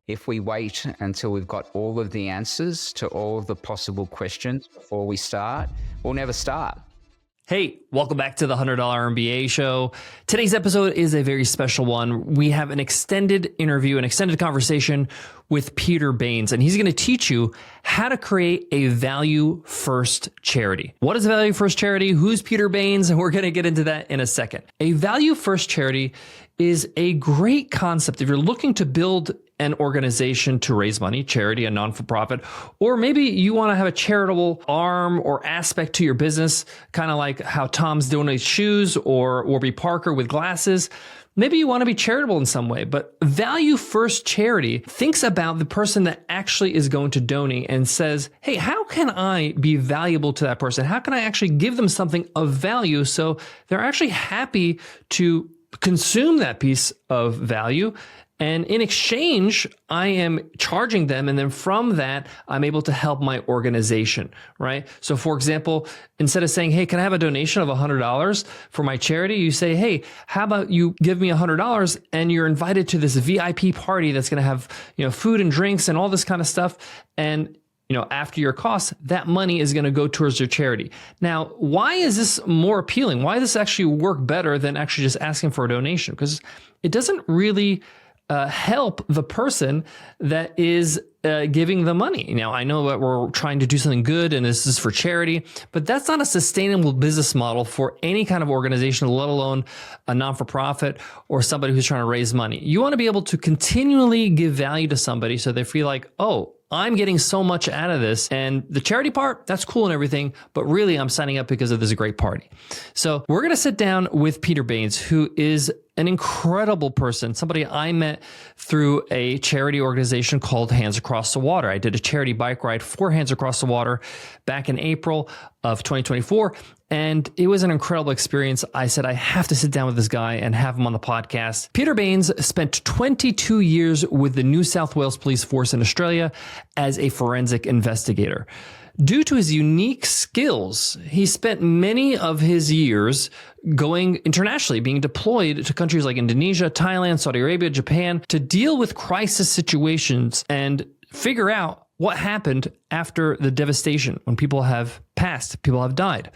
If we wait until we've got all of the answers to all of the possible questions before we start, we'll never start. Hey, welcome back to the $100 MBA show. Today's episode is a very special one. We have an extended interview, an extended conversation with Peter Baines, and he's going to teach you how to create a value-first charity. What is a value-first charity? Who's Peter Baines? And we're going to get into that in a second. A value-first charity is a great concept. If you're looking to build an organization to raise money, charity, a non-for-profit, or maybe you want to have a charitable arm or aspect to your business, kind of like how Tom's donates shoes or Warby Parker with glasses. Maybe you want to be charitable in some way, but Value First Charity thinks about the person that actually is going to donate and says, hey, how can I be valuable to that person? How can I actually give them something of value so they're actually happy to consume that piece of value? And in exchange, I am charging them. And then from that, I'm able to help my organization, right? So for example, instead of saying, hey, can I have a donation of $100 for my charity? You say, hey, how about you give me $100 and you're invited to this VIP party that's going to have, food and drinks and all this kind of stuff. And after your costs, that money is going to go towards your charity. Now, why is this more appealing? Why does this actually work better than actually just asking for a donation? Because it doesn't really help the person that is giving the money. Now, I know that we're trying to do something good and this is for charity, but that's not a sustainable business model for any kind of organization, let alone a non-for-profit or somebody who's trying to raise money. You want to be able to continually give value to somebody so they feel like, oh, I'm getting so much out of this. And the charity part, that's cool and everything, but really I'm signing up because of this great party. So we're going to sit down with Peter Baines, who is an incredible person, somebody I met through a charity organization called Hands Across the Water. I did a charity bike ride for Hands Across the Water back in April of 2024. And it was an incredible experience. I said, I have to sit down with this guy and have him on the podcast. Peter Baines spent 22 years with the New South Wales Police Force in Australia as a forensic investigator. Due to his unique skills, he spent many of his years going internationally, being deployed to countries like Indonesia, Thailand, Saudi Arabia, Japan, to deal with crisis situations and figure out what happened after the devastation when people have passed, people have died.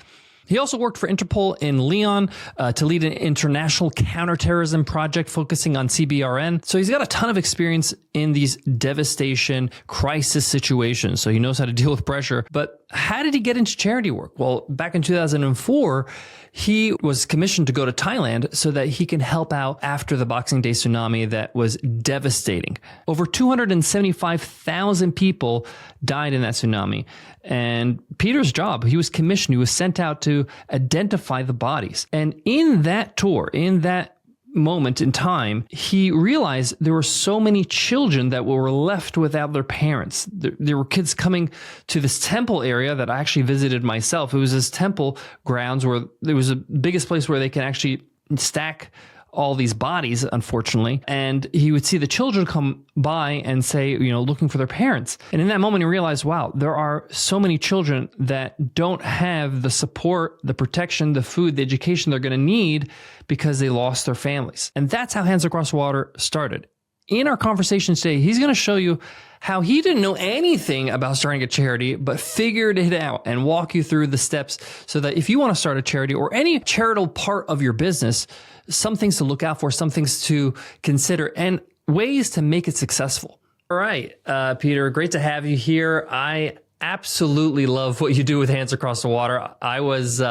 He also worked for Interpol in Lyon to lead an international counterterrorism project focusing on CBRN. So he's got a ton of experience in these devastation, crisis situations. So he knows how to deal with pressure. But how did he get into charity work? Well, back in 2004, he was commissioned to go to Thailand so that he can help out after the Boxing Day tsunami that was devastating. Over 275,000 people died in that tsunami. And Peter's job, he was commissioned, he was sent out to identify the bodies. And in that tour, in that moment in time, he realized there were so many children that were left without their parents. There were kids coming to this temple area that I actually visited myself. It was this temple grounds where there was the biggest place where they can actually stack all these bodies, unfortunately. And he would see the children come by and say, looking for their parents. And in that moment, he realized, wow, there are so many children that don't have the support, the protection, the food, the education they're going to need because they lost their families. And that's how Hands Across Water started. In our conversation today, he's going to show you how he didn't know anything about starting a charity, but figured it out and walk you through the steps so that if you want to start a charity or any charitable part of your business, some things to look out for, some things to consider, and ways to make it successful. All right, Peter, great to have you here. I absolutely love what you do with Hands Across the Water. I was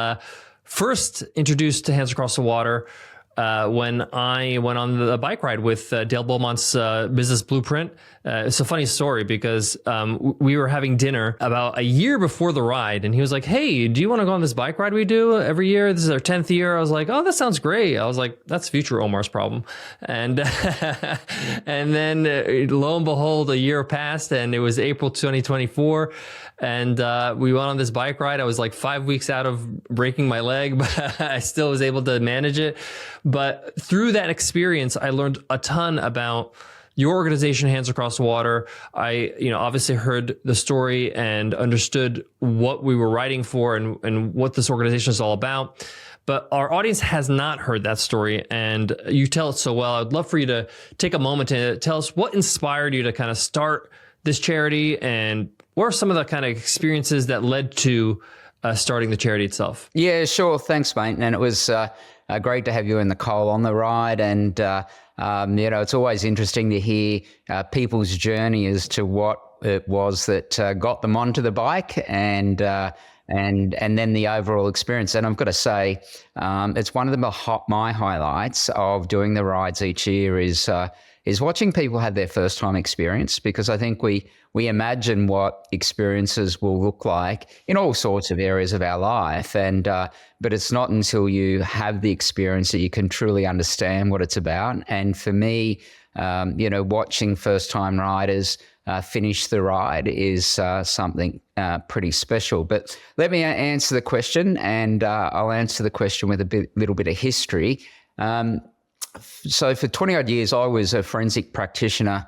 first introduced to Hands Across the Water when I went on the bike ride with Dale Beaumont's Business Blueprint. It's a funny story because we were having dinner about a year before the ride, and he was like, hey, do you want to go on this bike ride we do every year? This is our 10th year. I was like, oh, that sounds great. I was like, that's future Omar's problem. And and then lo and behold, a year passed, and it was April 2024. And we went on this bike ride. I was like 5 weeks out of breaking my leg, but I still was able to manage it. But through that experience, I learned a ton about your organization, Hands Across the Water. I, obviously heard the story and understood what we were writing for and what this organization is all about. but our audience has not heard that story, and you tell it so well. I'd love for you to take a moment to tell us what inspired you to kind of start this charity, and what are some of the kind of experiences that led to starting the charity itself? Yeah, sure. Thanks, mate. And it was great to have you and Nicole on the ride. And, it's always interesting to hear people's journey as to what it was that got them onto the bike and then the overall experience. And I've got to say, it's one of my highlights of doing the rides each year is watching people have their first time experience, because I think we imagine what experiences will look like in all sorts of areas of our life. But it's not until you have the experience that you can truly understand what it's about. And for me, watching first time riders finish the ride is something pretty special. But let me answer the question, and I'll answer the question with a little bit of history. So for 20 odd years, I was a forensic practitioner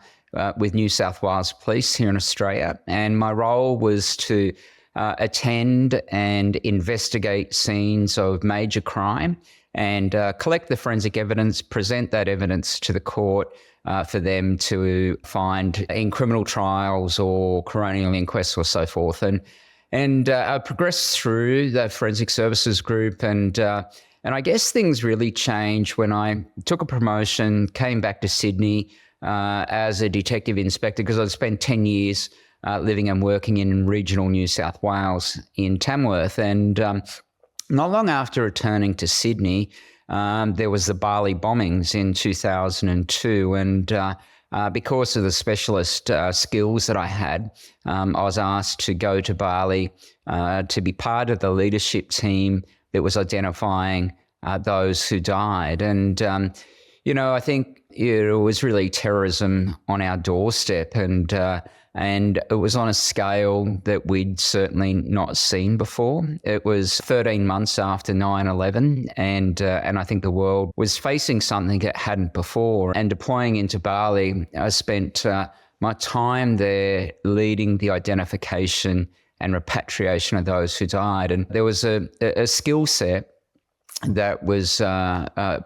with New South Wales Police here in Australia. And my role was to attend and investigate scenes of major crime and collect the forensic evidence, present that evidence to the court for them to find in criminal trials or coronial inquests or so forth. And I progressed through the forensic services group, and I guess things really changed when I took a promotion, came back to Sydney as a detective inspector, because I'd spent 10 years living and working in regional New South Wales in Tamworth. And not long after returning to Sydney, there was the Bali bombings in 2002. And because of the specialist skills that I had, I was asked to go to Bali to be part of the leadership team that was identifying those who died. And, I think it was really terrorism on our doorstep, and it was on a scale that we'd certainly not seen before. It was 13 months after 9/11, and I think the world was facing something it hadn't before. And deploying into Bali, I spent my time there leading the identification and repatriation of those who died. And there was a skill set that was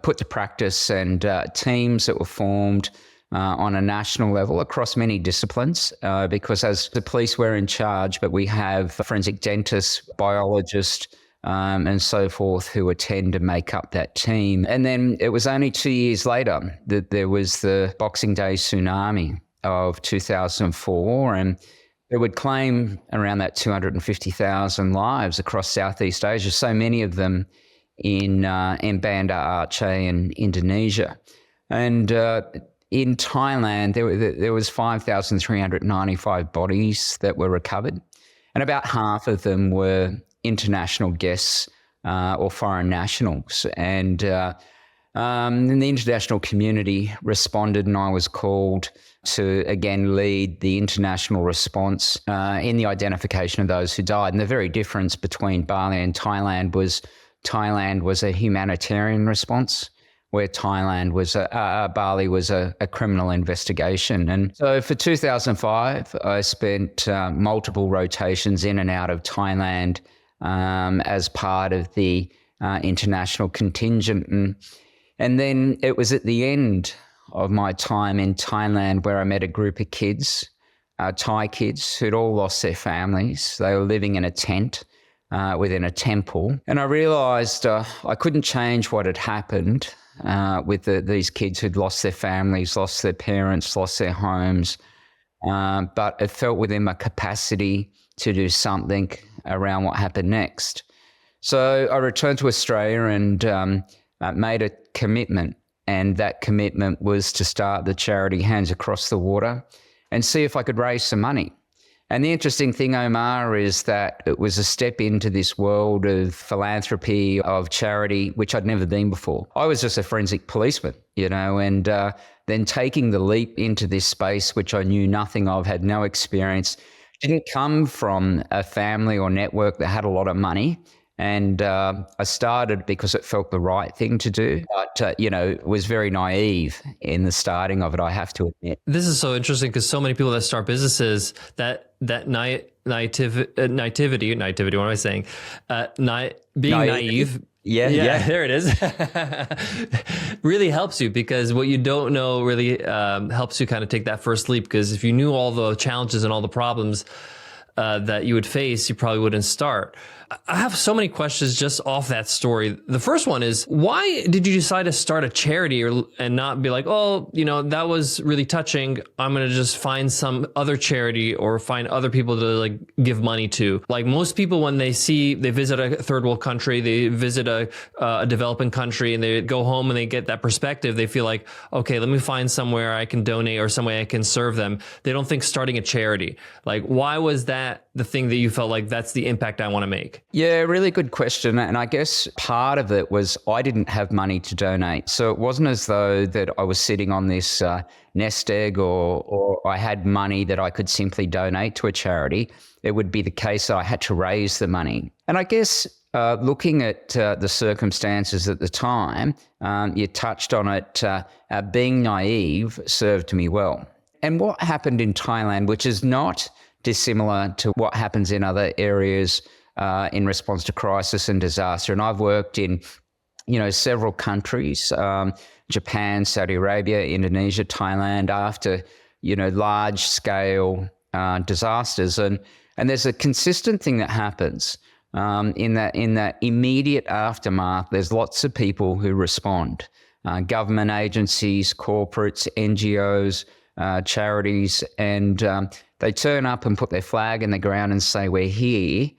put to practice, and teams that were formed on a national level across many disciplines, because as the police, we're in charge, but we have forensic dentists, biologists, and so forth who attend to make up that team. And then it was only 2 years later that there was the Boxing Day tsunami of 2004, and it would claim around that 250,000 lives across Southeast Asia, so many of them in Banda Aceh in Indonesia. And in Thailand, there was 5,395 bodies that were recovered, and about half of them were international guests or foreign nationals. And the international community responded, and I was called to, again, lead the international response in the identification of those who died. And the very difference between Bali and Thailand was a humanitarian response, where Bali was a criminal investigation. And so for 2005, I spent multiple rotations in and out of Thailand as part of the international contingent. And then it was at the end of my time in Thailand where I met a group of kids, Thai kids, who'd all lost their families. They were living in a tent within a temple. And I realised I couldn't change what had happened with these kids who'd lost their families, lost their parents, lost their homes. But it felt within my capacity to do something around what happened next. So I returned to Australia and made a commitment. And that commitment was to start the charity Hands Across the Water and see if I could raise some money. And the interesting thing, Omar, is that it was a step into this world of philanthropy, of charity, which I'd never been before. I was just a forensic policeman, and then taking the leap into this space, which I knew nothing of, had no experience, didn't come from a family or network that had a lot of money. And I started because it felt the right thing to do, but, was very naive in the starting of it, I have to admit. This is so interesting because so many people that start businesses, naivety, what am I saying? Being naive Yeah. There it is. Really helps you, because what you don't know really helps you kind of take that first leap. Because if you knew all the challenges and all the problems that you would face, you probably wouldn't start. I have so many questions just off that story. The first one is, why did you decide to start a charity and not be like, oh, that was really touching, I'm going to just find some other charity or find other people to like give money to? Like most people, when they visit a third world country, they visit a developing country, and they go home and they get that perspective, they feel like, okay, let me find somewhere I can donate or some way I can serve them. They don't think starting a charity. Like, why was that the thing that you felt like that's the impact I want to make? Yeah, really good question. And I guess part of it was I didn't have money to donate. So it wasn't as though that I was sitting on this nest egg or I had money that I could simply donate to a charity. It would be the case that I had to raise the money. And I guess looking at the circumstances at the time, you touched on it, being naive served me well. And what happened in Thailand, which is not dissimilar to what happens in other areas in response to crisis and disaster. And I've worked in, several countries, Japan, Saudi Arabia, Indonesia, Thailand, after, large scale disasters. And there's a consistent thing that happens in that immediate aftermath. There's lots of people who respond, government agencies, corporates, NGOs, charities, and they turn up and put their flag in the ground and say, we're here.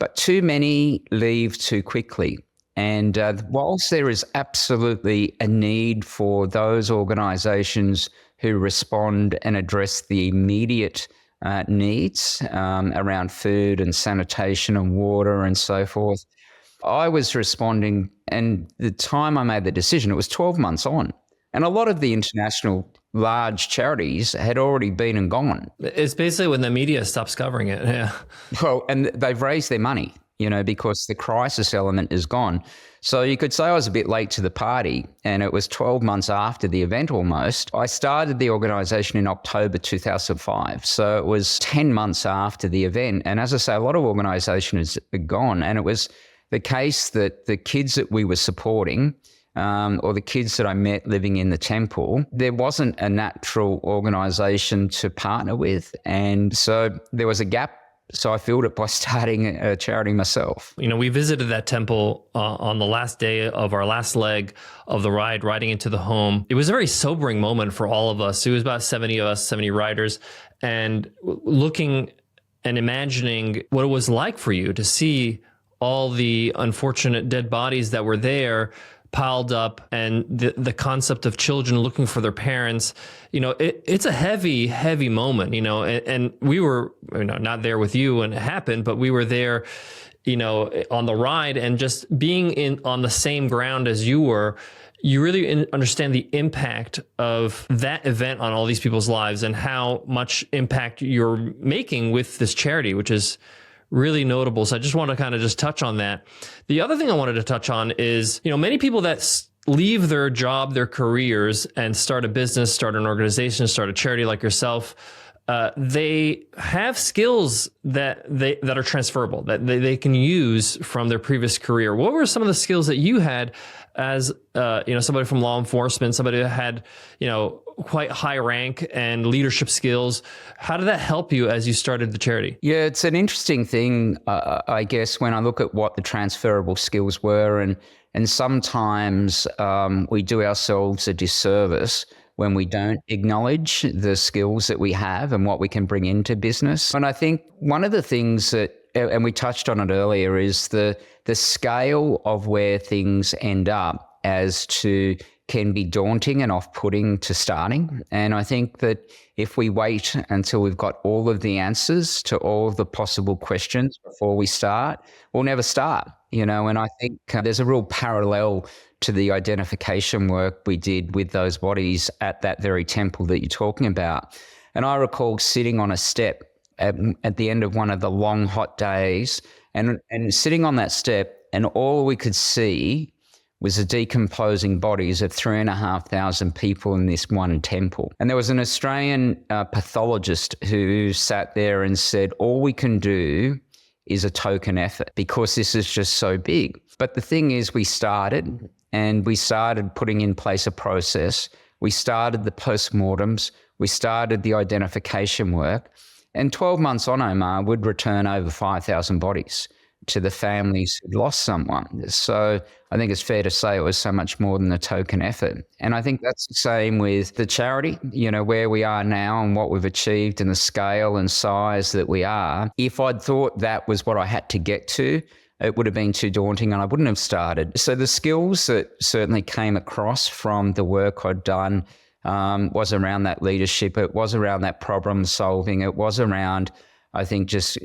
But too many leave too quickly. And whilst there is absolutely a need for those organisations who respond and address the immediate needs around food and sanitation and water and so forth, I was responding, and the time I made the decision, it was 12 months on. And a lot of the international large charities had already been and gone. It's basically when the media stops covering it. Yeah. Well, and they've raised their money, because the crisis element is gone. So you could say I was a bit late to the party, and it was 12 months after the event almost. I started the organisation in October 2005. So it was 10 months after the event. And as I say, a lot of organisations are gone. And it was the case that the kids that we were supporting, or the kids that I met living in the temple, there wasn't a natural organisation to partner with. And so there was a gap. So I filled it by starting a charity myself. We visited that temple on the last day of our last leg of the ride, riding into the home. It was a very sobering moment for all of us. It was about 70 of us, 70 riders, and looking and imagining what it was like for you to see all the unfortunate dead bodies that were there piled up, and the concept of children looking for their parents. It's a heavy moment, and we were not there with you when it happened, but we were there, on the ride, and just being on the same ground as you were, you really understand the impact of that event on all these people's lives and how much impact you're making with this charity, which is really notable. So I just want to kind of just touch on that. The other thing I wanted to touch on is, many people that leave their job, their careers, and start a business, start an organization, start a charity like yourself, they have skills that are transferable, that they can use from their previous career. What were some of the skills that you had as somebody from law enforcement, somebody that had quite high rank and leadership skills? How did that help you as you started the charity? Yeah, it's an interesting thing, I guess, when I look at what the transferable skills were, and sometimes we do ourselves a disservice when we don't acknowledge the skills that we have and what we can bring into business. And I think one of the things that, and we touched on it earlier, is the scale of where things end up as to can be daunting and off-putting to starting. And I think that if we wait until we've got all of the answers to all of the possible questions before we start, we'll never start, And I think there's a real parallel to the identification work we did with those bodies at that very temple that you're talking about. And I recall sitting on a step at the end of one of the long, hot days and sitting on that step, and all we could see was the decomposing bodies of 3,500 people in this one temple. And there was an Australian pathologist who sat there and said, all we can do is a token effort because this is just so big. But the thing is, we started putting in place a process. We started the postmortems. We started the identification work. And 12 months on, Omar, would return over 5,000 bodies to the families who'd lost someone. So I think it's fair to say it was so much more than a token effort. And I think that's the same with the charity, where we are now and what we've achieved and the scale and size that we are. If I'd thought that was what I had to get to, it would have been too daunting and I wouldn't have started. So the skills that certainly came across from the work I'd done was around that leadership. It was around that problem solving. It was around, I think, just,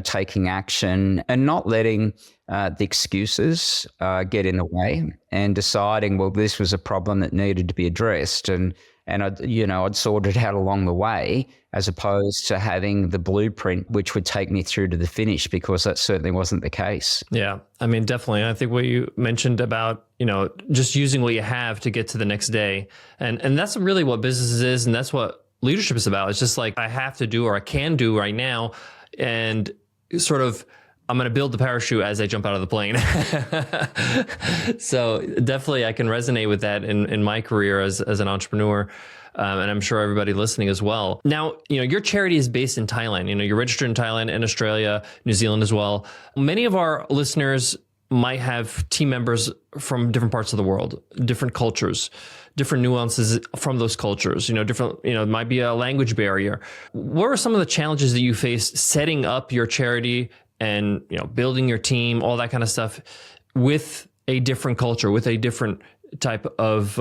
taking action and not letting the excuses get in the way and deciding, well, this was a problem that needed to be addressed. And I'd sorted it out along the way, as opposed to having the blueprint, which would take me through to the finish, because that certainly wasn't the case. Yeah, I mean, definitely. I think what you mentioned about, just using what you have to get to the next day. And that's really what business is. And that's what leadership is about. It's just like, I have to do, or I can do right now. And sort of, I'm going to build the parachute as I jump out of the plane. So definitely I can resonate with that in my career as an entrepreneur. And I'm sure everybody listening as well. Now, your charity is based in Thailand. You're registered in Thailand and Australia, New Zealand as well. Many of our listeners might have team members from different parts of the world, different cultures, different nuances from those cultures, different, it might be a language barrier. What are some of the challenges that you faced setting up your charity and, building your team, all that kind of stuff with a different culture, with a different type of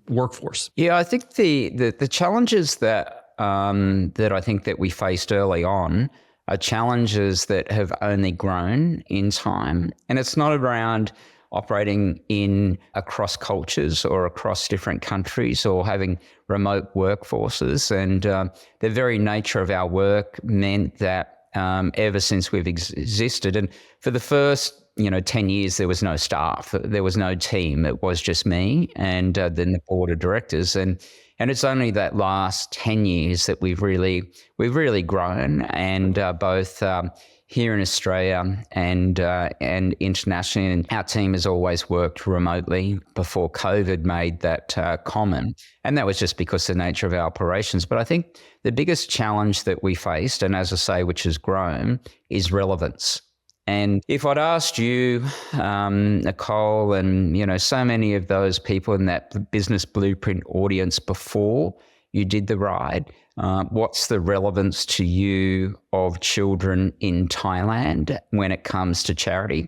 workforce? Yeah, I think the challenges that I think that we faced early on are challenges that have only grown in time. And it's not around operating across cultures or across different countries or having remote workforces. And the very nature of our work meant that ever since we've existed, and for the first 10 years, there was no staff, there was no team. It was just me and then the board of directors. And it's only that last 10 years that we've really grown, and both here in Australia and internationally. And our team has always worked remotely before COVID made that common. And that was just because of the nature of our operations. But I think the biggest challenge that we faced, and as I say, which has grown, is relevance. And if I'd asked you, Nicole, and so many of those people in that business blueprint audience before you did the ride, what's the relevance to you of children in Thailand when it comes to charity?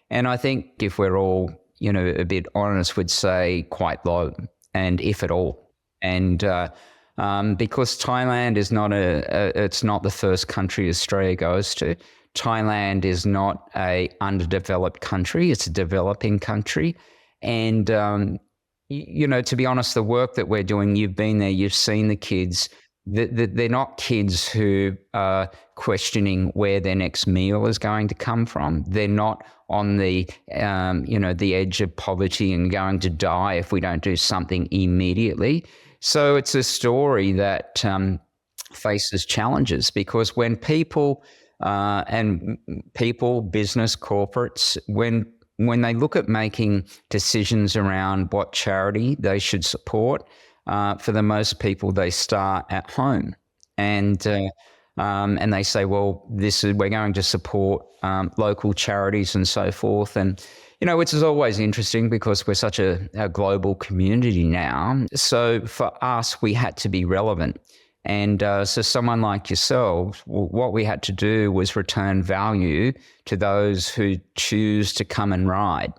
And I think if we're all, a bit honest, would say quite low, and if at all. And because Thailand is it's not the first country Australia goes to. Thailand is not a underdeveloped country, it's a developing country. And, to be honest, the work that we're doing, you've been there, you've seen the kids, they're not kids who are questioning where their next meal is going to come from. They're not on the edge of poverty and going to die if we don't do something immediately. So it's a story that faces challenges, because when people business, corporates, when they look at making decisions around what charity they should support, for the most people, they start at home, and they say, well, we're going to support local charities and so forth. And which is always interesting because we're such a global community now. So for us, we had to be relevant. And so someone like yourself, what we had to do was return value to those who choose to come and ride.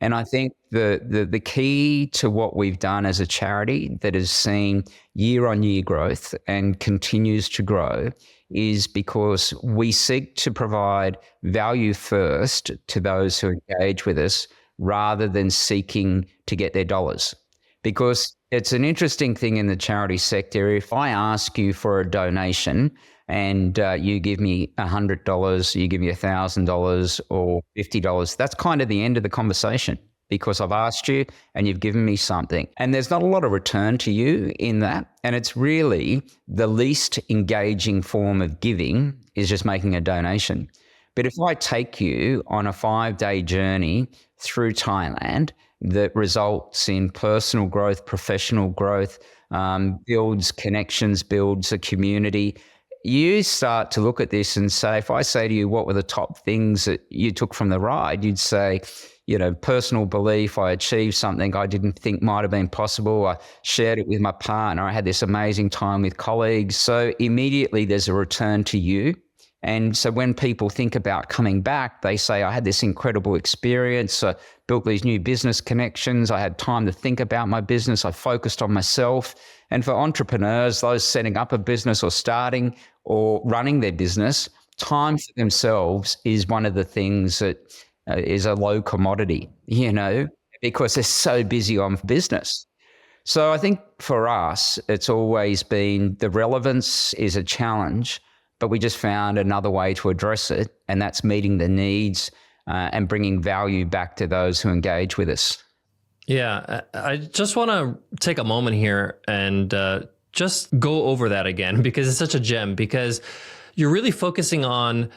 And I think the key to what we've done as a charity that has seen year-on-year growth and continues to grow is because we seek to provide value first to those who engage with us rather than seeking to get their dollars. Because it's an interesting thing in the charity sector. If I ask you for a donation and you give me $100, you give me $1,000 or $50, that's kind of the end of the conversation, because I've asked you and you've given me something. And there's not a lot of return to you in that. And it's really the least engaging form of giving is just making a donation. But if I take you on a 5-day journey through Thailand that results in personal growth, professional growth, builds connections, builds a community. You start to look at this and say, if I say to you, what were the top things that you took from the ride? You'd say, personal belief. I achieved something I didn't think might have been possible. I shared it with my partner. I had this amazing time with colleagues. So immediately there's a return to you. And so when people think about coming back, they say, I had this incredible experience. I built these new business connections. I had time to think about my business. I focused on myself. And for entrepreneurs, those setting up a business or starting or running their business, time for themselves is one of the things that is a low commodity, because they're so busy on business. So I think for us, it's always been the relevance is a challenge, but we just found another way to address it, and that's meeting the needs and bringing value back to those who engage with us. Yeah, I just want to take a moment here and just go over that again, because it's such a gem, because you're really focusing on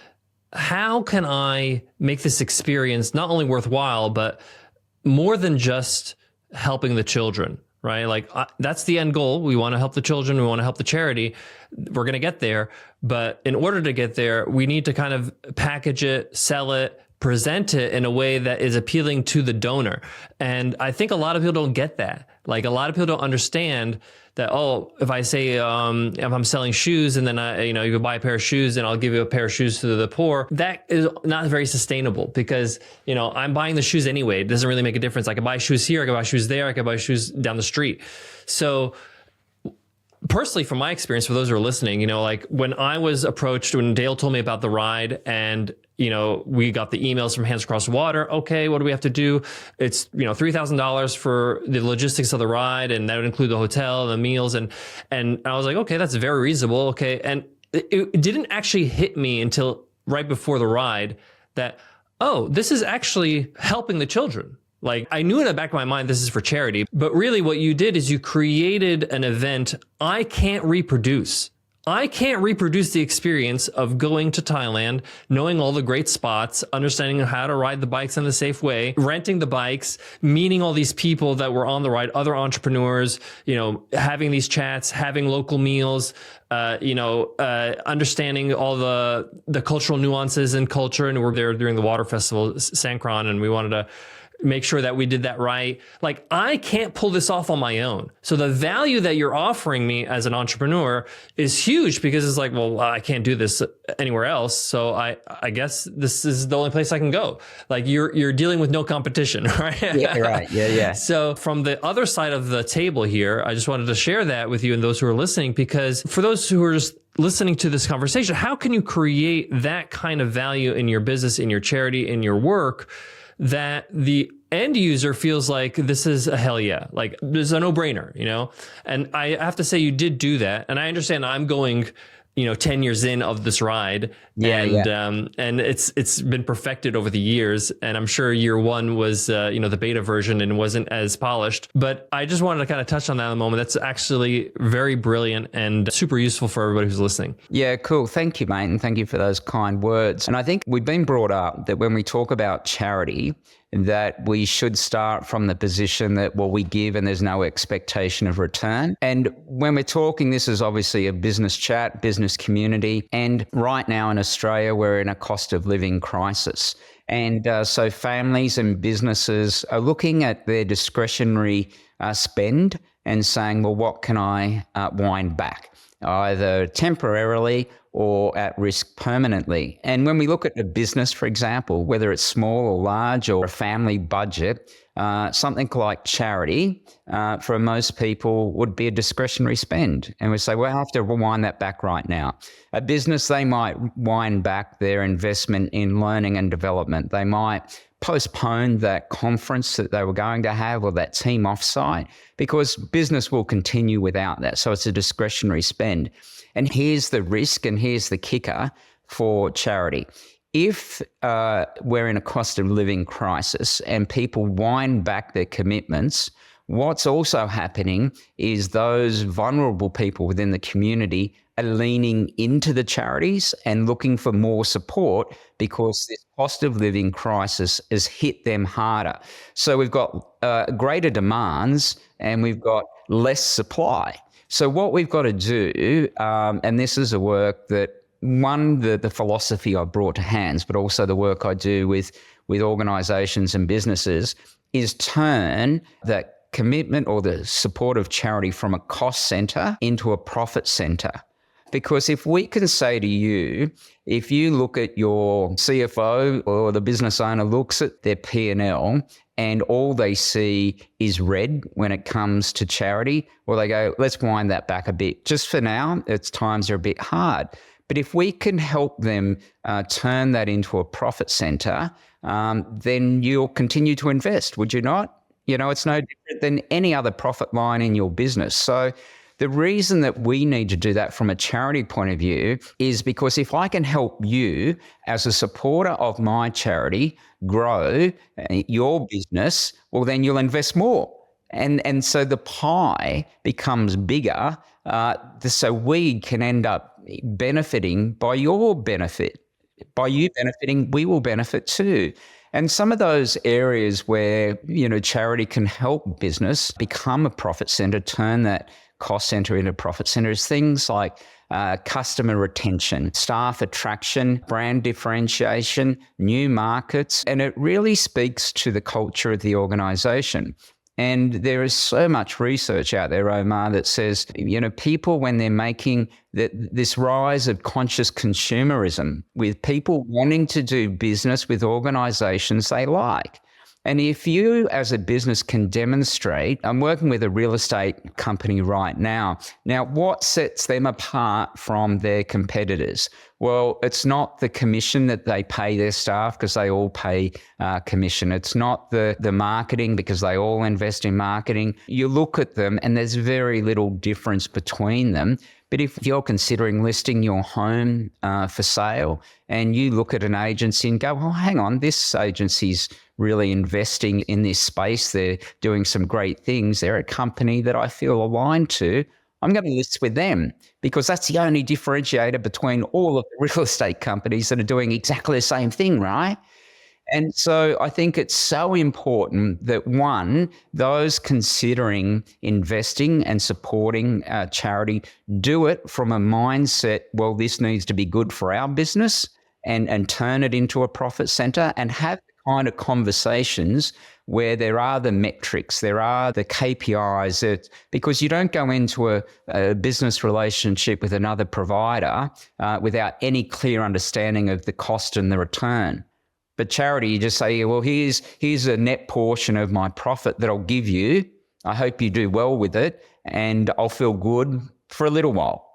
how can I make this experience not only worthwhile, but more than just helping the children, right? Like that's the end goal. We want to help the children. We want to help the charity. We're going to get there. But in order to get there, we need to kind of package it, sell it, present it in a way that is appealing to the donor. And I think a lot of people don't get that. Like a lot of people don't understand that, if I say, if I'm selling shoes and then you can buy a pair of shoes and I'll give you a pair of shoes to the poor, that is not very sustainable, because, I'm buying the shoes anyway. It doesn't really make a difference. I can buy shoes here. I can buy shoes there. I can buy shoes down the street. So personally, from my experience, for those who are listening, like when I was approached, when Dale told me about the ride and, we got the emails from Hands Across Water. Okay, what do we have to do? It's, $3,000 for the logistics of the ride, and that would include the hotel, the meals. And I was like, okay, that's very reasonable. Okay. And it didn't actually hit me until right before the ride that, this is actually helping the children. Like I knew in the back of my mind, this is for charity, but really what you did is you created an event I can't reproduce. I can't reproduce the experience of going to Thailand, knowing all the great spots, understanding how to ride the bikes in a safe way, renting the bikes, meeting all these people that were on the ride, other entrepreneurs, having these chats, having local meals, understanding all the cultural nuances and culture. And we're there during the water festival, Sankron, and we wanted to make sure that we did that right. Like I can't pull this off on my own. So the value that you're offering me as an entrepreneur is huge, because it's like, well, I can't do this anywhere else. So I guess this is the only place I can go. Like you're dealing with no competition, right? Yeah, right. Yeah. So from the other side of the table here, I just wanted to share that with you and those who are listening, because for those who are just listening to this conversation, how can you create that kind of value in your business, in your charity, in your work, that the end user feels like this is a hell yeah, like this is a no-brainer, And I have to say you did do that. And I understand I'm going, 10 years in of this ride. And it's been perfected over the years. And I'm sure year one was, the beta version and wasn't as polished. But I just wanted to kind of touch on that in a moment. That's actually very brilliant and super useful for everybody who's listening. Yeah, cool. Thank you, mate. And thank you for those kind words. And I think we've been brought up that when we talk about charity, that we should start from the position that, we give and there's no expectation of return. And when we're talking, this is obviously a business chat, business community. And right now in Australia, we're in a cost of living crisis. And so families and businesses are looking at their discretionary spend and saying, well, what can I wind back, either temporarily or at risk permanently? And when we look at a business, for example, whether it's small or large or a family budget, something like charity for most people would be a discretionary spend. And we say, well, I have to wind that back right now. A business, they might wind back their investment in learning and development. They might postpone that conference that they were going to have or that team offsite, because business will continue without that. So it's a discretionary spend. And here's the risk and here's the kicker for charity. If we're in a cost of living crisis and people wind back their commitments, what's also happening is those vulnerable people within the community are leaning into the charities and looking for more support because this cost of living crisis has hit them harder. So we've got greater demands and we've got less supply. So what we've got to do, and this is a work that the philosophy I brought to hands, but also the work I do with organizations and businesses, is turn that commitment or the support of charity from a cost center into a profit center. Because if we can say to you, if you look at your CFO or the business owner looks at their P&L and all they see is red when it comes to charity, well, they go, let's wind that back a bit. Just for now, times are a bit hard. But if we can help them turn that into a profit center, then you'll continue to invest, would you not? It's no different than any other profit line in your business. So the reason that we need to do that from a charity point of view is because if I can help you as a supporter of my charity grow your business, well, then you'll invest more. And so the pie becomes bigger, so we can end up benefiting by your benefit. By you benefiting, we will benefit too. And some of those areas where, charity can help business become a profit center, turn that cost center into a profit center, is things like customer retention, staff attraction, brand differentiation, new markets, and it really speaks to the culture of the organization. And there is so much research out there, Omar, that says, people, when they're making this rise of conscious consumerism with people wanting to do business with organizations they like. And if you as a business can demonstrate, I'm working with a real estate company right now. Now, what sets them apart from their competitors? Well, it's not the commission that they pay their staff because they all pay commission. It's not the marketing because they all invest in marketing. You look at them and there's very little difference between them. But if you're considering listing your home for sale and you look at an agency and go, well, hang on, this agency's really investing in this space. They're doing some great things. They're a company that I feel aligned to. I'm going to list with them because that's the only differentiator between all of the real estate companies that are doing exactly the same thing, right? And so I think it's so important that, one, those considering investing and supporting charity do it from a mindset, well, this needs to be good for our business, and turn it into a profit center and have the kind of conversations where there are the metrics, there are the KPIs, because you don't go into a business relationship with another provider without any clear understanding of the cost and the return. But charity, you just say, well, here's a net portion of my profit that I'll give you. I hope you do well with it, and I'll feel good for a little while.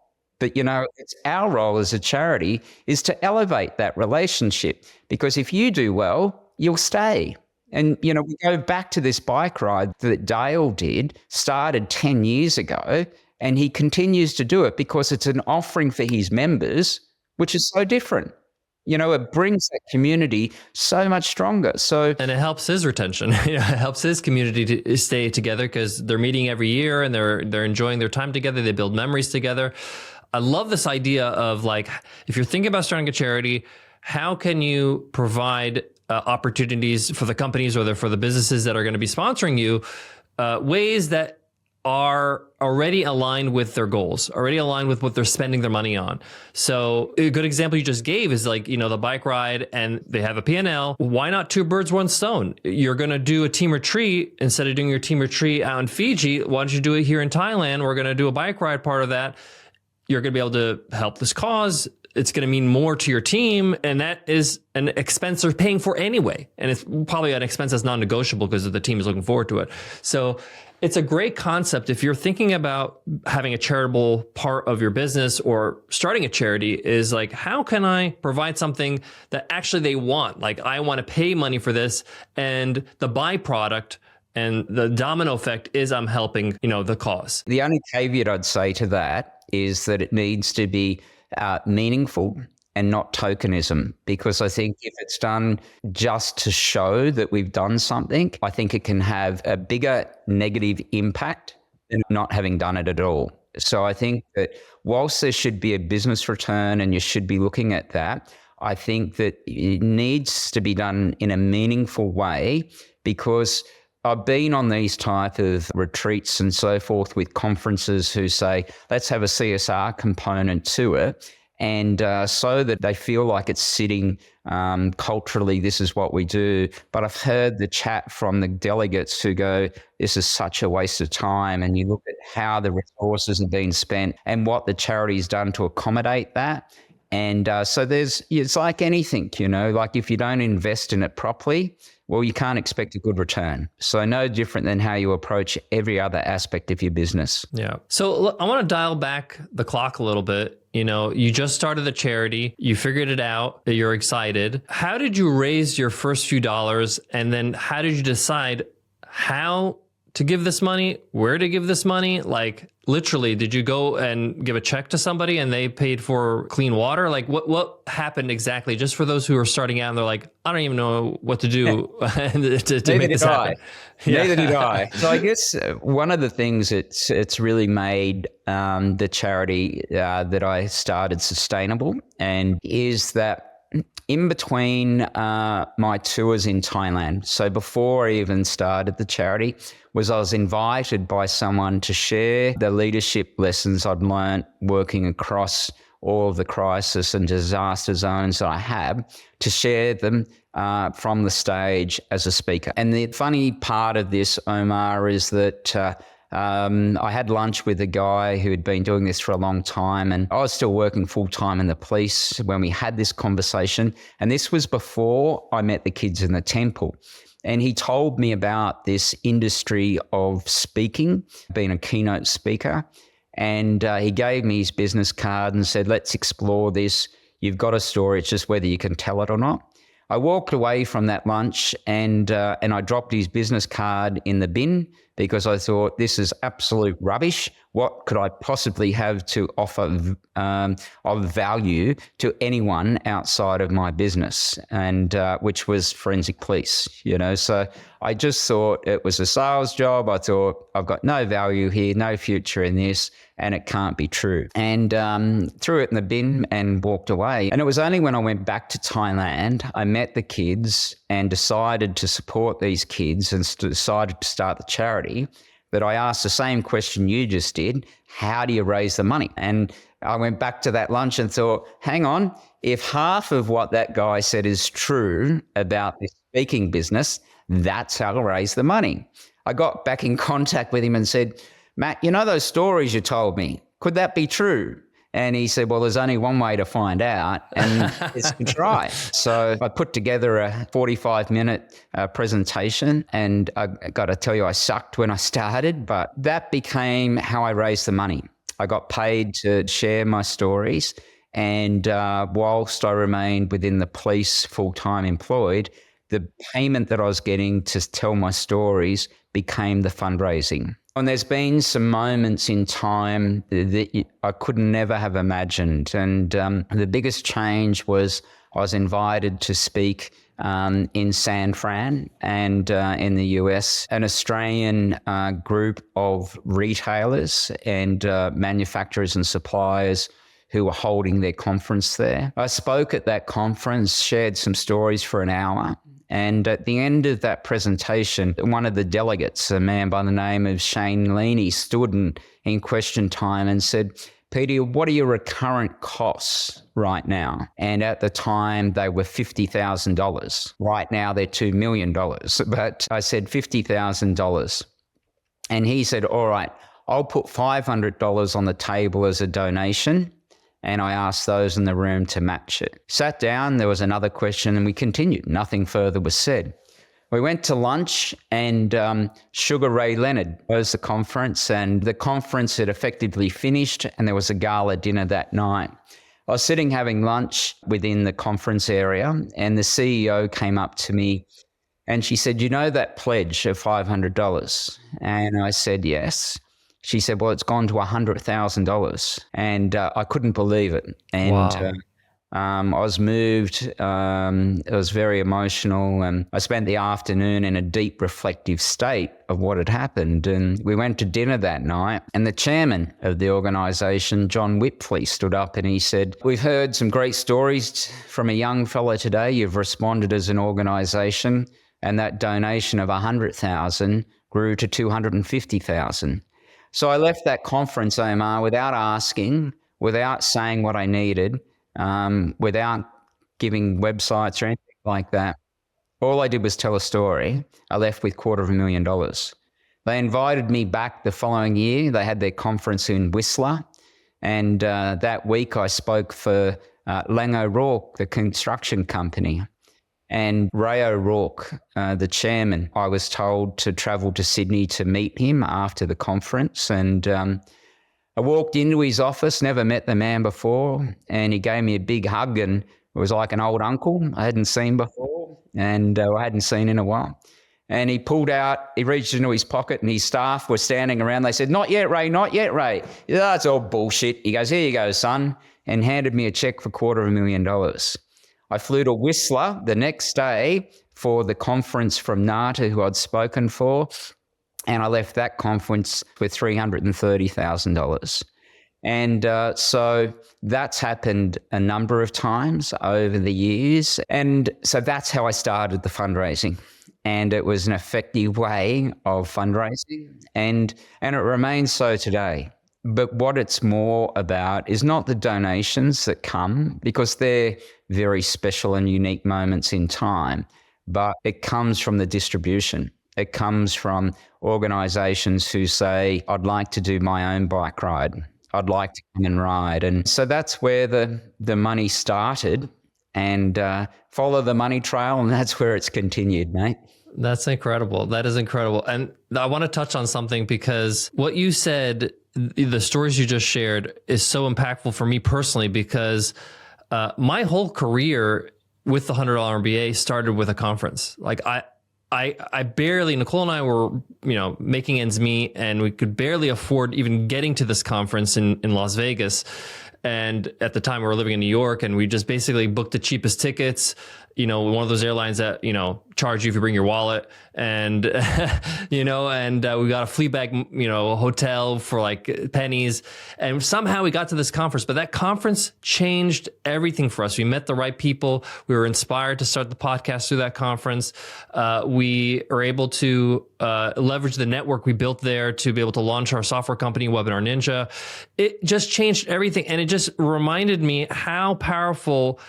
But, it's our role as a charity is to elevate that relationship, because if you do well, you'll stay. And, we go back to this bike ride that Dale did, started 10 years ago, and he continues to do it because it's an offering for his members, which is so different. It brings that community so much stronger. And it helps his retention. It helps his community to stay together because they're meeting every year and they're enjoying their time together. They build memories together. I love this idea of, like, if you're thinking about starting a charity, how can you provide opportunities for the companies or for the businesses that are going to be sponsoring you, ways that are already aligned with their goals, already aligned with what they're spending their money on. So a good example you just gave is like, the bike ride, and they have a P&L. Why not two birds, one stone? You're going to do a team retreat. Instead of doing your team retreat out in Fiji, why don't you do it here in Thailand? We're going to do a bike ride part of that. You're going to be able to help this cause. It's going to mean more to your team, and that is an expense they're paying for anyway. And it's probably an expense that's non-negotiable because the team is looking forward to it. So it's a great concept. If you're thinking about having a charitable part of your business or starting a charity, is like, how can I provide something that actually they want? Like, I want to pay money for this, and the byproduct and the domino effect is I'm helping, the cause. The only caveat I'd say to that is that it needs to be meaningful and not tokenism, because I think if it's done just to show that we've done something, I think it can have a bigger negative impact than not having done it at all. So I think that whilst there should be a business return and you should be looking at that, I think that it needs to be done in a meaningful way, because I've been on these type of retreats and so forth with conferences who say, let's have a CSR component to it. And so that they feel like it's sitting culturally, this is what we do. But I've heard the chat from the delegates who go, this is such a waste of time. And you look at how the resources have been spent and what the charity's done to accommodate that. And so it's like anything, like if you don't invest in it properly, well, you can't expect a good return. So no different than how you approach every other aspect of your business. Yeah. So look, I want to dial back the clock a little bit. You just started the charity, you figured it out, you're excited. How did you raise your first few dollars? And then how did you decide how to give this money, where to give this money? Like literally, did you go and give a check to somebody and they paid for clean water? Like what happened exactly? Just for those who are starting out and they're like, I don't even know what to do to make this happen. Neither did I. So I guess one of the things it's really made the charity that I started sustainable, and is that in between my tours in Thailand, so before I even started the charity, I was invited by someone to share the leadership lessons I'd learned working across all of the crisis and disaster zones that I have, to share them from the stage as a speaker. And the funny part of this, Omar, is that I had lunch with a guy who had been doing this for a long time, and I was still working full-time in the police when we had this conversation. And this was before I met the kids in the temple. And he told me about this industry of speaking, being a keynote speaker. And he gave me his business card and said, let's explore this. You've got a story. It's just whether you can tell it or not. I walked away from that lunch and I dropped his business card in the bin, because I thought, this is absolute rubbish. What could I possibly have to offer of value to anyone outside of my business, and which was forensic police, So I just thought it was a sales job. I thought, I've got no value here, no future in this, and it can't be true. And threw it in the bin and walked away. And it was only when I went back to Thailand, I met the kids and decided to support these kids and decided to start the charity, that I asked the same question you just did: how do you raise the money? And I went back to that lunch and thought, hang on, if half of what that guy said is true about this speaking business, that's how to raise the money. I got back in contact with him and said, Matt, those stories you told me, could that be true? And he said, well, there's only one way to find out, and it's to try. So I put together a 45-minute presentation, and I got to tell you, I sucked when I started, but that became how I raised the money. I got paid to share my stories, and whilst I remained within the police full-time employed, the payment that I was getting to tell my stories became the fundraising. And there's been some moments in time that I could never have imagined. And the biggest change was I was invited to speak in San Fran and in the US, an Australian group of retailers and manufacturers and suppliers who were holding their conference there. I spoke at that conference, shared some stories for an hour. And at the end of that presentation, one of the delegates, a man by the name of Shane Leaney, stood in question time and said, Peter, what are your recurrent costs right now? And at the time, they were $50,000. Right now, they're $2 million. But I said $50,000. And he said, all right, I'll put $500 on the table as a donation. And I asked those in the room to match it. Sat down, there was another question, and we continued. Nothing further was said. We went to lunch, and Sugar Ray Leonard was the conference, and the conference had effectively finished, and there was a gala dinner that night. I was sitting having lunch within the conference area, and the CEO came up to me, and she said, you know that pledge of $500? And I said, yes. She said, well, it's gone to $100,000. And I couldn't believe it. And wow. I was moved. It was very emotional, and I spent the afternoon in a deep reflective state of what had happened. And we went to dinner that night, and the chairman of the organisation, John Whitfley, stood up and he said, "We've heard some great stories from a young fella today. You've responded as an organisation, and that donation of 100,000 grew to 250,000. So I left that conference, Omar, without asking, without saying what I needed, without giving websites or anything like that. All I did was tell a story. I left with $250,000. They invited me back the following year. They had their conference in Whistler. And that week I spoke for Lang O'Rourke, the construction company. And Ray O'Rourke, the chairman, I was told to travel to Sydney to meet him after the conference. And I walked into his office, never met the man before, and he gave me a big hug, and it was like an old uncle I hadn't seen before, and I hadn't seen in a while. And he reached into his pocket, and his staff were standing around. They said, "Not yet, Ray, not yet, Ray." "Yeah, that's all bullshit." He goes, "Here you go, son," and handed me a check for $250,000. I flew to Whistler the next day for the conference from NATA, who I'd spoken for, and I left that conference with $330,000. And so that's happened a number of times over the years. And so that's how I started the fundraising. And it was an effective way of fundraising, and it remains so today. But what it's more about is not the donations that come, because they're very special and unique moments in time, but it comes from the distribution. It comes from organisations who say, "I'd like to do my own bike ride. I'd like to come and ride." And so that's where the money started, and follow the money trail, and that's where it's continued, mate. That's incredible. That is incredible. And I want to touch on something, because what you said, the stories you just shared, is so impactful for me personally, because my whole career with the $100 MBA started with a conference. Like I barely, Nicole and I were, making ends meet, and we could barely afford even getting to this conference in Las Vegas. And at the time we were living in New York, and we just basically booked the cheapest tickets, one of those airlines that, charge you if you bring your wallet. And, and we got a Fleabag, hotel for like pennies. And somehow we got to this conference, but that conference changed everything for us. We met the right people. We were inspired to start the podcast through that conference. We are able to leverage the network we built there to be able to launch our software company, Webinar Ninja. It just changed everything. And it just reminded me how powerful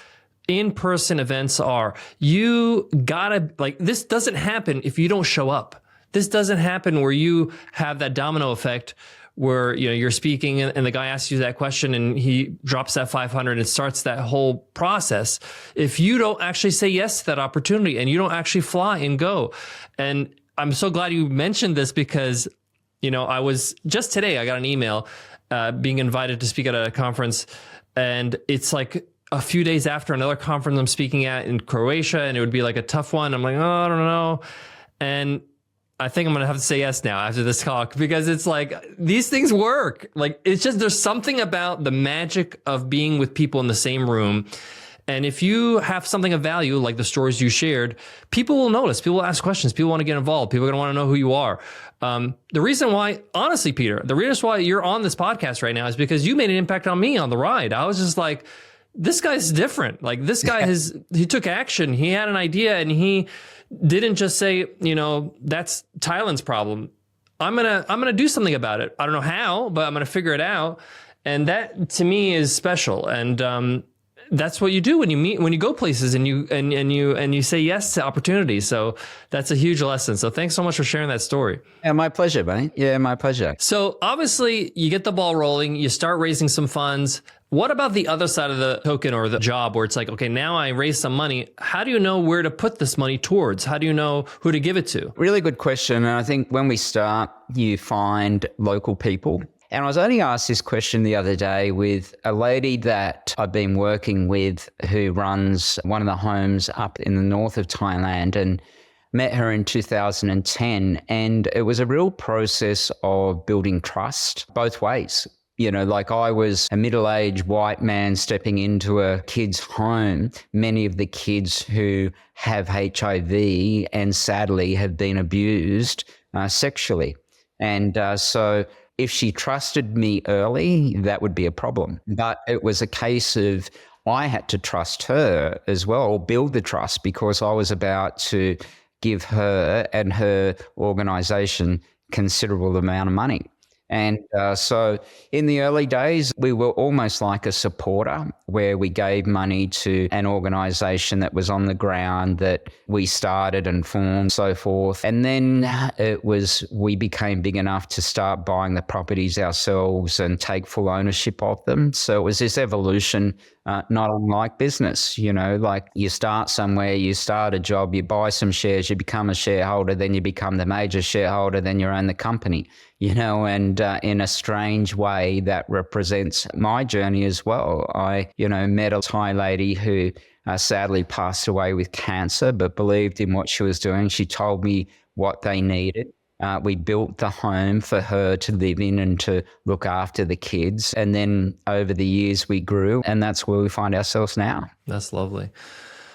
in-person events are. You gotta, this doesn't happen if you don't show up. This doesn't happen where you have that domino effect where, you're speaking and the guy asks you that question and he drops that 500 and starts that whole process. If you don't actually say yes to that opportunity and you don't actually fly and go. And I'm so glad you mentioned this, because, I was just today, I got an email being invited to speak at a conference, and it's like a few days after another conference I'm speaking at in Croatia, and it would be like a tough one. I'm like, oh, I don't know. And I think I'm going to have to say yes now after this talk, because it's like, these things work. Like, it's just, there's something about the magic of being with people in the same room. And if you have something of value, like the stories you shared, people will notice, people will ask questions, people want to get involved, people are going to want to know who you are. The reason why, honestly, Peter, the reason why you're on this podcast right now is because you made an impact on me on the ride. I was just like, this guy's different. Like, this guy he took action. He had an idea, and he didn't just say, that's Thailand's problem. I'm going to do something about it. I don't know how, but I'm going to figure it out. And that to me is special. And, that's what you do when you go places and you say yes to opportunities. So that's a huge lesson. So thanks so much for sharing that story. Yeah, my pleasure, mate. Yeah, my pleasure. So obviously you get the ball rolling, you start raising some funds. What about the other side of the token or the job where it's like, okay, now I raised some money. How do you know where to put this money towards? How do you know who to give it to? Really good question. And I think when we start, you find local people. And I was only asked this question the other day with a lady that I've been working with who runs one of the homes up in the north of Thailand, and met her in 2010. And it was a real process of building trust both ways. like I was a middle-aged white man stepping into a kid's home. Many of the kids who have HIV and sadly have been abused sexually. And so if she trusted me early, that would be a problem. But it was a case of I had to trust her as well, or build the trust, because I was about to give her and her organization considerable amount of money. And so in the early days, we were almost like a supporter where we gave money to an organization that was on the ground that we started and formed, so forth. And then we became big enough to start buying the properties ourselves and take full ownership of them. So it was this evolution, not unlike business, like you start somewhere, you start a job, you buy some shares, you become a shareholder, then you become the major shareholder, then you own the company. And in a strange way, that represents my journey as well. I, met a Thai lady who sadly passed away with cancer, but believed in what she was doing. She told me what they needed. We built the home for her to live in and to look after the kids. And then over the years we grew, and that's where we find ourselves now. That's lovely.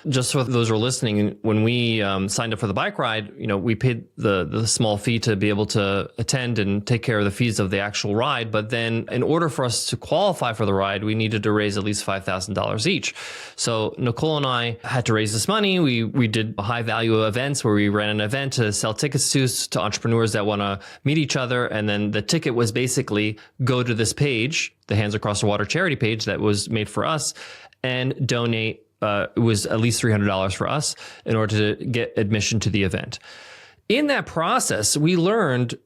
Just for those who are listening, when we signed up for the bike ride, we paid the small fee to be able to attend and take care of the fees of the actual ride. But then in order for us to qualify for the ride, we needed to raise at least $5,000 each. So Nicole and I had to raise this money. We did high value events where we ran an event to sell tickets to entrepreneurs that want to meet each other. And then the ticket was basically go to this page, the Hands Across the Water charity page that was made for us, and donate. It was at least $300 for us in order to get admission to the event. In that process, we learned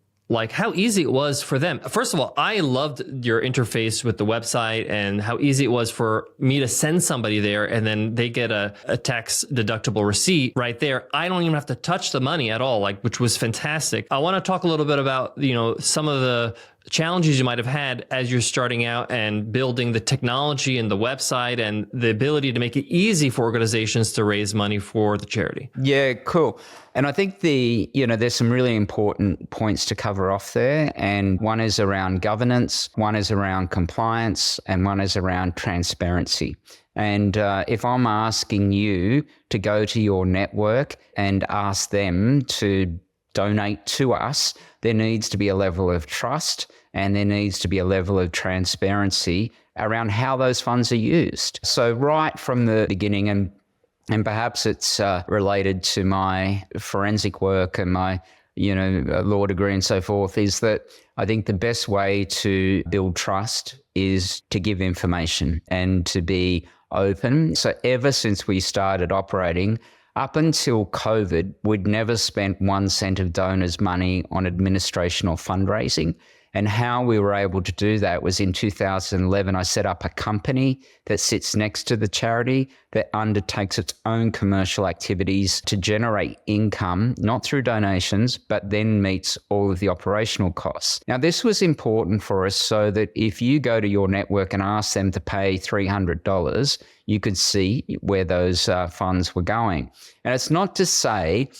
how easy it was for them. First of all, I loved your interface with the website and how easy it was for me to send somebody there and then they get a tax deductible receipt right there. I don't even have to touch the money at all, which was fantastic. I want to talk a little bit about, some of the challenges you might have had as you're starting out and building the technology and the website and the ability to make it easy for organizations to raise money for the charity. Yeah, cool. And I think there's some really important points to cover off there. And one is around governance, one is around compliance, and one is around transparency. And if I'm asking you to go to your network and ask them to donate to us, there needs to be a level of trust and there needs to be a level of transparency around how those funds are used. So right from the beginning, and perhaps it's related to my forensic work and my law degree and so forth, is that I think the best way to build trust is to give information and to be open. So ever since we started operating, up until COVID, we'd never spent 1 cent of donors' money on administration or fundraising. And how we were able to do that was in 2011, I set up a company that sits next to the charity that undertakes its own commercial activities to generate income, not through donations, but then meets all of the operational costs. Now, this was important for us so that if you go to your network and ask them to pay $300, you could see where those funds were going. And it's not to say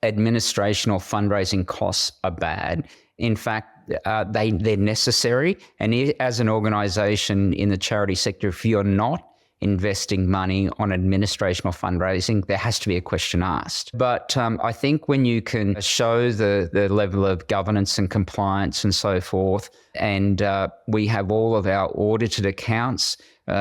administration or fundraising costs are bad. In fact, they're necessary. And as an organization in the charity sector, if you're not investing money on administration or fundraising, there has to be a question asked. But I think when you can show the level of governance and compliance and so forth, and we have all of our audited accounts,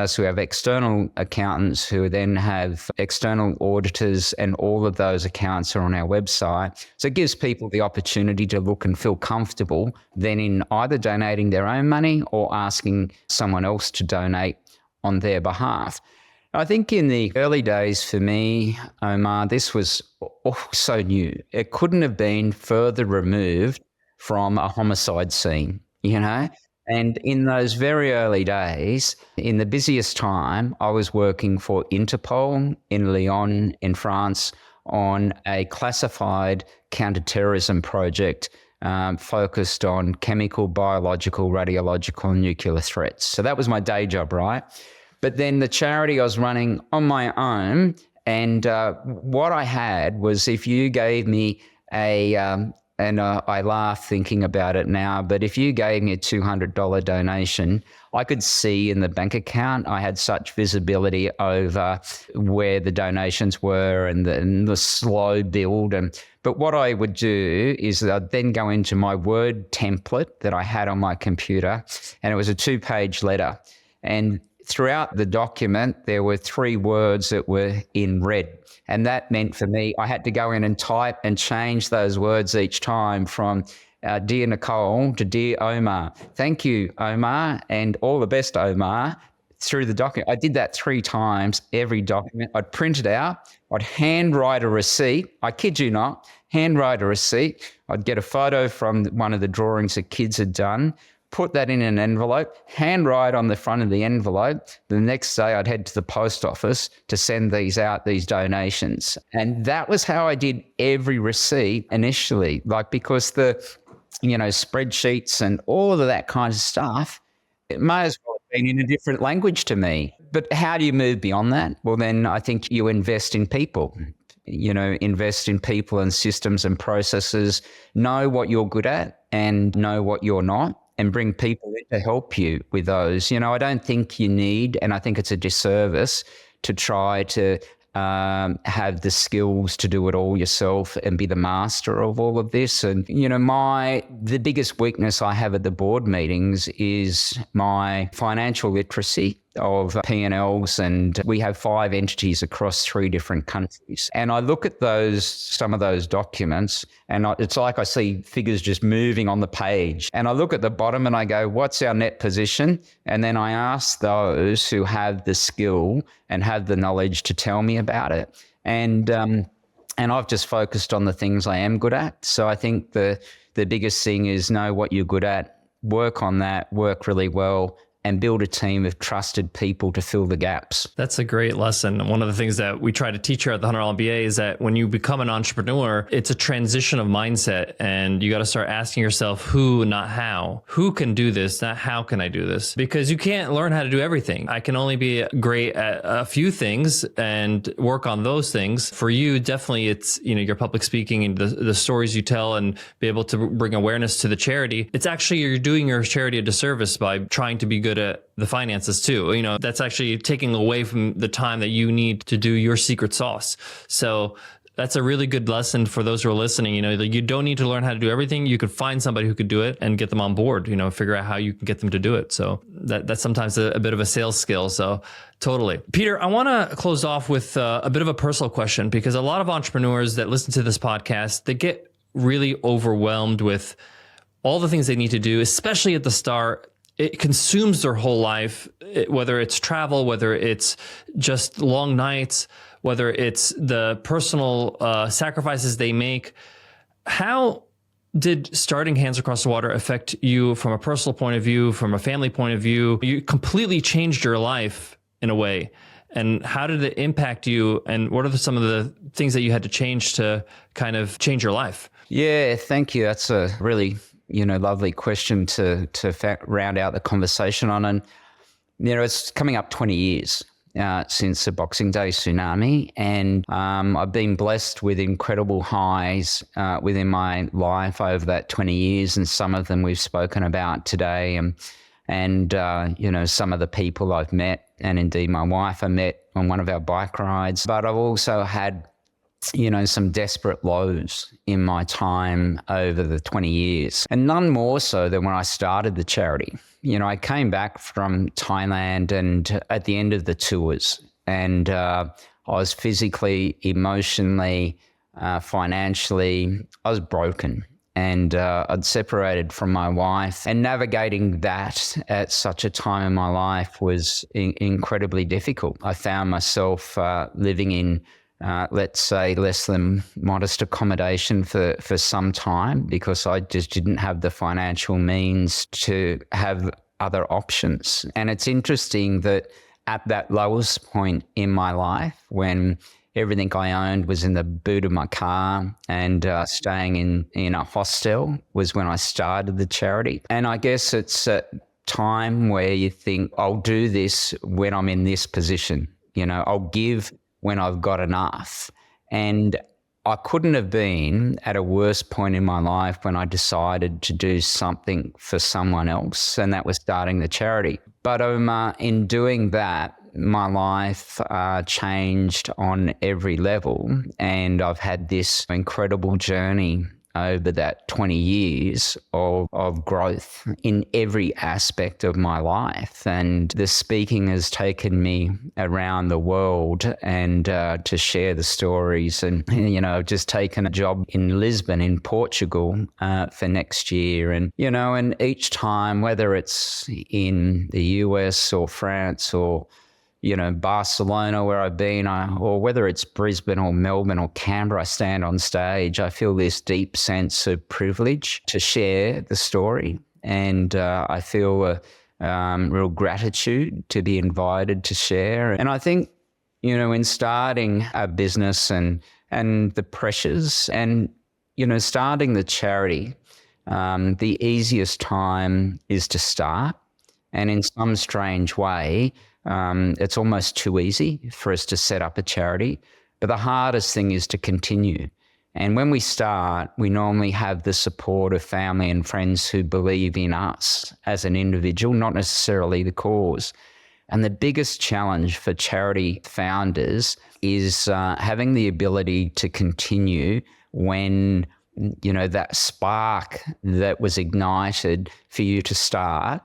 so we have external accountants who then have external auditors, and all of those accounts are on our website. So it gives people the opportunity to look and feel comfortable then in either donating their own money or asking someone else to donate on their behalf. I think in the early days for me, Omar, this was so new. It couldn't have been further removed from a homicide scene, And in those very early days, in the busiest time, I was working for Interpol in Lyon in France on a classified counterterrorism project focused on chemical, biological, radiological, and nuclear threats. So that was my day job, right? But then the charity I was running on my own, and what I had was if you gave me a And I laugh thinking about it now. But if you gave me a $200 donation, I could see in the bank account, I had such visibility over where the donations were and the slow build. But what I would do is I'd then go into my Word template that I had on my computer, and it was a 2-page letter. And throughout the document, there were 3 words that were in red. And that meant for me, I had to go in and type and change those words each time from Dear Nicole to Dear Omar. Thank you, Omar, and all the best, Omar, through the document. I did that 3 times, every document. I'd print it out. I'd handwrite a receipt. I kid you not, handwrite a receipt. I'd get a photo from one of the drawings that kids had done, put that in an envelope, handwrite on the front of the envelope. The next day I'd head to the post office to send these donations. And that was how I did every receipt initially, because the, spreadsheets and all of that kind of stuff, it may as well have been in a different language to me. But how do you move beyond that? Well, then I think you invest in people. Invest in people and systems and processes, know what you're good at and know what you're not, and bring people in to help you with those. I don't think you need, and I think it's a disservice to try to have the skills to do it all yourself and be the master of all of this. And, the biggest weakness I have at the board meetings is my financial literacy of P&Ls, and we have 5 entities across 3 different countries. And I look at some of those documents, and it's like I see figures just moving on the page. And I look at the bottom and I go, what's our net position? And then I ask those who have the skill and have the knowledge to tell me about it. And I've just focused on the things I am good at. So I think the biggest thing is know what you're good at, work on that, work really well, and build a team of trusted people to fill the gaps. That's a great lesson. One of the things that we try to teach here at the $100 MBA is that when you become an entrepreneur, it's a transition of mindset, and you got to start asking yourself who, not how. Who can do this, not how can I do this? Because you can't learn how to do everything. I can only be great at a few things and work on those things. For you, definitely it's, your public speaking and the stories you tell and be able to bring awareness to the charity. It's actually, you're doing your charity a disservice by trying to be good at the finances too. That's actually taking away from the time that you need to do your secret sauce. So that's a really good lesson for those who are listening. You don't need to learn how to do everything. You could find somebody who could do it and get them on board, figure out how you can get them to do it. So that's sometimes a bit of a sales skill. So totally. Peter, I want to close off with a bit of a personal question, because a lot of entrepreneurs that listen to this podcast, they get really overwhelmed with all the things they need to do, especially at the start. It consumes their whole life, whether it's travel, whether it's just long nights, whether it's the personal sacrifices they make. How did starting Hands Across the Water affect you from a personal point of view, from a family point of view? You completely changed your life in a way. And how did it impact you? And what are some of the things that you had to change to kind of change your life? Yeah, thank you. That's a really lovely question to round out the conversation on. And, it's coming up 20 years since the Boxing Day tsunami. And I've been blessed with incredible highs within my life over that 20 years. And some of them we've spoken about today. And some of the people I've met, and indeed my wife I met on one of our bike rides. But I've also had some desperate lows in my time over the 20 years, and none more so than when I started the charity. I came back from Thailand, and at the end of the tours, and I was physically, emotionally, financially, I was broken. And I'd separated from my wife, and navigating that at such a time in my life was incredibly difficult. I found myself living in let's say less than modest accommodation for some time, because I just didn't have the financial means to have other options. And it's interesting that at that lowest point in my life, when everything I owned was in the boot of my car, and staying in a hostel, was when I started the charity. And I guess it's a time where you think, I'll do this when I'm in this position. I'll give when I've got enough. And I couldn't have been at a worse point in my life when I decided to do something for someone else, and that was starting the charity. But Omar, in doing that, my life changed on every level, and I've had this incredible journey over that 20 years of growth in every aspect of my life. And the speaking has taken me around the world and to share the stories. And, I've just taken a job in Lisbon in Portugal for next year. And, and each time, whether it's in the US or France or Barcelona where I've been, or whether it's Brisbane or Melbourne or Canberra, I stand on stage, I feel this deep sense of privilege to share the story. And I feel a real gratitude to be invited to share. And I think, in starting a business and the pressures and, starting the charity, the easiest time is to start. And in some strange way, it's almost too easy for us to set up a charity, but the hardest thing is to continue. And when we start, we normally have the support of family and friends who believe in us as an individual, not necessarily the cause. And the biggest challenge for charity founders is having the ability to continue when, that spark that was ignited for you to start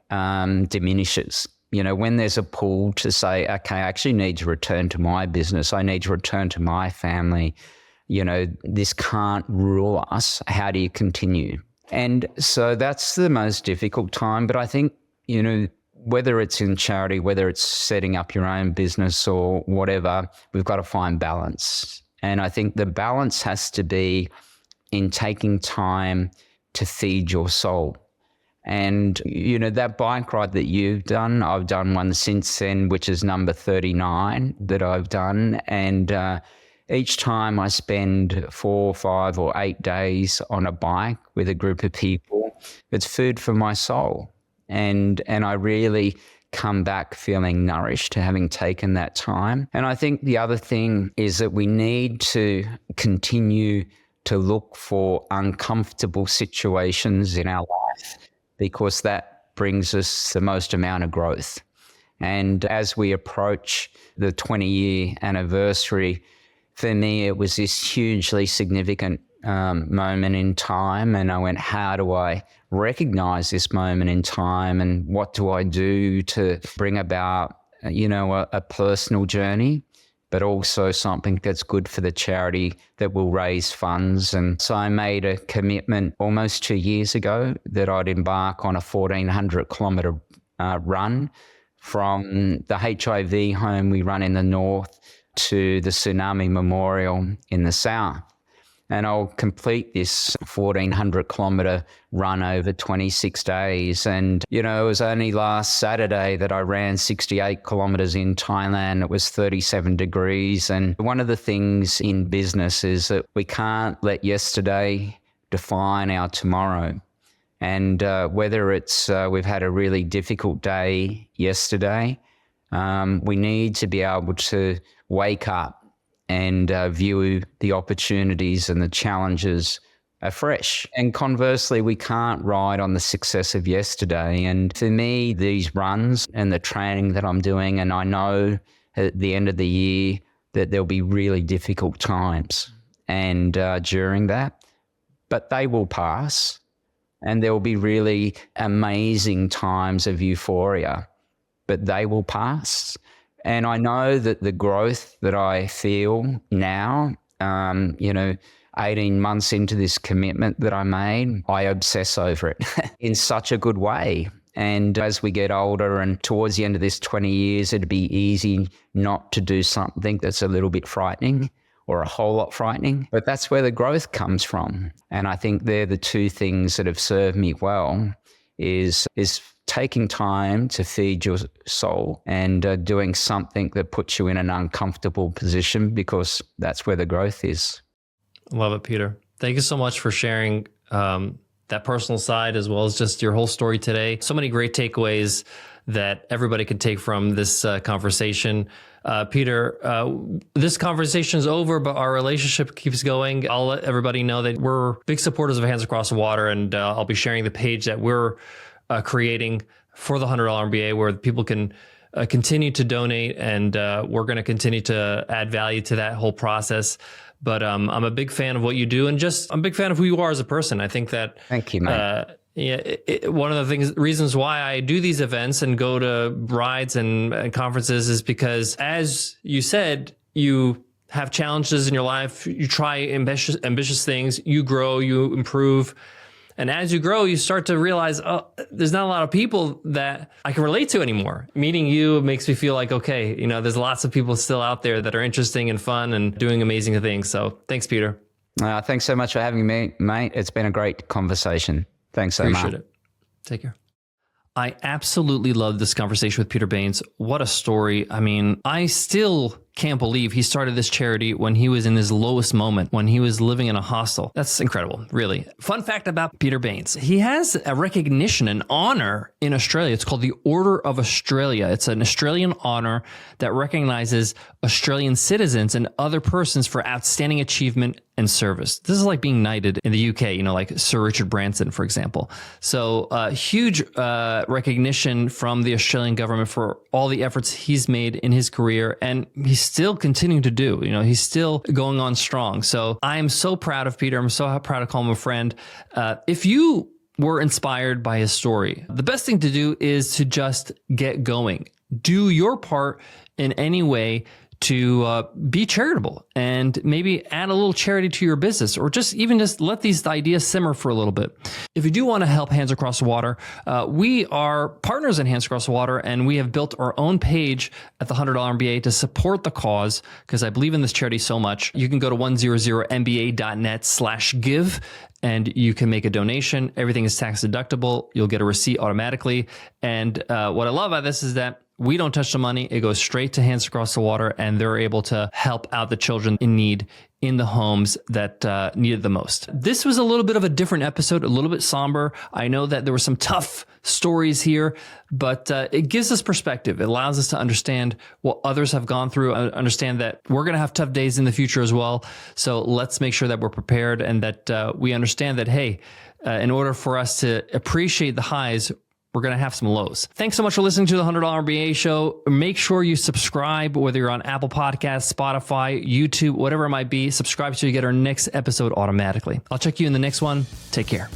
diminishes. When there's a pull to say, okay, I actually need to return to my business, I need to return to my family, this can't rule us. How do you continue? And so that's the most difficult time. But I think, whether it's in charity, whether it's setting up your own business or whatever, we've got to find balance. And I think the balance has to be in taking time to feed your soul. And, that bike ride that you've done, I've done one since then, which is number 39 that I've done. And each time I spend 4, 5 or 8 days on a bike with a group of people, it's food for my soul. And I really come back feeling nourished, having taken that time. And I think the other thing is that we need to continue to look for uncomfortable situations in our life, because that brings us the most amount of growth. And as we approach the 20-year anniversary, for me, it was this hugely significant moment in time. And I went, how do I recognize this moment in time? And what do I do to bring about, a personal journey, but also something that's good for the charity that will raise funds. And so I made a commitment almost 2 years ago that I'd embark on a 1,400 kilometre run from the HIV home we run in the north to the Tsunami Memorial in the south. And I'll complete this 1,400 kilometre run over 26 days. And, it was only last Saturday that I ran 68 kilometres in Thailand. It was 37 degrees. And one of the things in business is that we can't let yesterday define our tomorrow. And whether it's we've had a really difficult day yesterday, we need to be able to wake up and view the opportunities and the challenges afresh. And conversely, we can't ride on the success of yesterday. And for me, these runs and the training that I'm doing, and I know at the end of the year that there'll be really difficult times and during that, but they will pass, and there will be really amazing times of euphoria, but they will pass. And I know that the growth that I feel now, 18 months into this commitment that I made, I obsess over it in such a good way. And as we get older and towards the end of this 20 years, it'd be easy not to do something that's a little bit frightening or a whole lot frightening. But that's where the growth comes from. And I think they're the two things that have served me well, is taking time to feed your soul and doing something that puts you in an uncomfortable position, because that's where the growth is. Love it, Peter. Thank you so much for sharing that personal side as well as just your whole story today. So many great takeaways that everybody could take from this conversation. Peter, this conversation is over, but our relationship keeps going. I'll let everybody know that we're big supporters of Hands Across the Water, and I'll be sharing the page that we're creating for the $100 MBA, where people can continue to donate, and we're going to continue to add value to that whole process. But I'm a big fan of what you do, and I'm a big fan of who you are as a person. I think that. Thank you, mate. One of the reasons why I do these events and go to rides and conferences is because, as you said, you have challenges in your life. You try ambitious things. You grow. You improve. And as you grow, you start to realize, oh, there's not a lot of people that I can relate to anymore. Meeting you makes me feel like, okay, there's lots of people still out there that are interesting and fun and doing amazing things. So thanks, Peter. Thanks so much for having me, mate. It's been a great conversation. Thanks so much. Appreciate it. Take care. I absolutely love this conversation with Peter Baines. What a story. I mean, I still can't believe he started this charity when he was in his lowest moment, when he was living in a hostel. That's incredible, really. Fun fact about Peter Baines. He has a recognition, an honor in Australia. It's called the Order of Australia. It's an Australian honor that recognizes Australian citizens and other persons for outstanding achievement and service. This is like being knighted in the UK, like Sir Richard Branson, for example. So huge recognition from the Australian government for all the efforts he's made in his career, and he's still continuing to do. He's still going on strong. So I am so proud of Peter. I'm so proud to call him a friend. If you were inspired by his story, the best thing to do is to just get going. Do your part in any way to be charitable, and maybe add a little charity to your business, or just let these ideas simmer for a little bit. If you do want to help Hands Across the Water, we are partners in Hands Across the Water, and we have built our own page at the $100 MBA to support the cause, because I believe in this charity so much. You can go to 100mba.net/give, and you can make a donation. Everything is tax deductible. You'll get a receipt automatically. And what I love about this is that we don't touch the money. It goes straight to Hands Across the Water, and they're able to help out the children in need in the homes that need it the most. This was a little bit of a different episode, a little bit somber. I know that there were some tough stories here, but it gives us perspective. It allows us to understand what others have gone through, understand that we're going to have tough days in the future as well. So let's make sure that we're prepared, and that we understand that, hey, in order for us to appreciate the highs, we're going to have some lows. Thanks so much for listening to the $100 MBA show. Make sure you subscribe, whether you're on Apple Podcasts, Spotify, YouTube, whatever it might be. Subscribe so you get our next episode automatically. I'll check you in the next one. Take care.